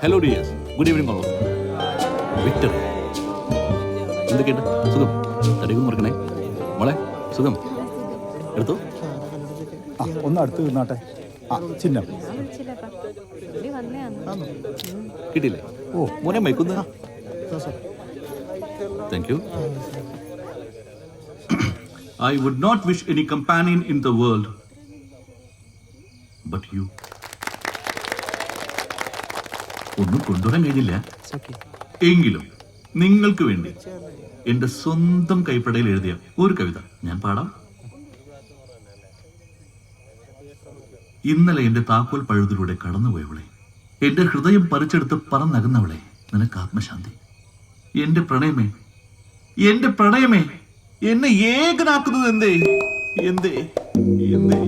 Hello dears, good evening all. Victor, എന്തൊക്കെയുണ്ട്? സുഖം? തടിക്കും മുറിക്കണേ മോളെ, സുഖം? എടുത്തു. ഒന്ന് അടുത്ത് നിന്നാട്ടെ. ചിഹ്നം കിട്ടിയില്ലേ? ഓ മോനെ മയക്കുന്ന. Thank you. I would not wish any companion in the world but you. ഒന്നും കൊണ്ടുവരാൻ കഴിഞ്ഞില്ല എങ്കിലും നിങ്ങൾക്ക് വേണ്ടി എന്റെ സ്വന്തം കൈപ്പടയിൽ എഴുതിയ ഒരു കവിത ഞാൻ പാടാം. ഇന്നലെ എന്റെ താക്കോൽ പഴുതിലൂടെ കടന്നുപോയവളെ, എന്റെ ഹൃദയം പറിച്ചെടുത്ത് പറന്നകുന്നവളെ, നിനക്ക് ആത്മശാന്തി. എന്റെ പ്രണയമേ, എന്റെ പ്രണയമേ, എന്നെ ഏകനാക്കുന്നത് എന്തേ എന്തേ എന്തേ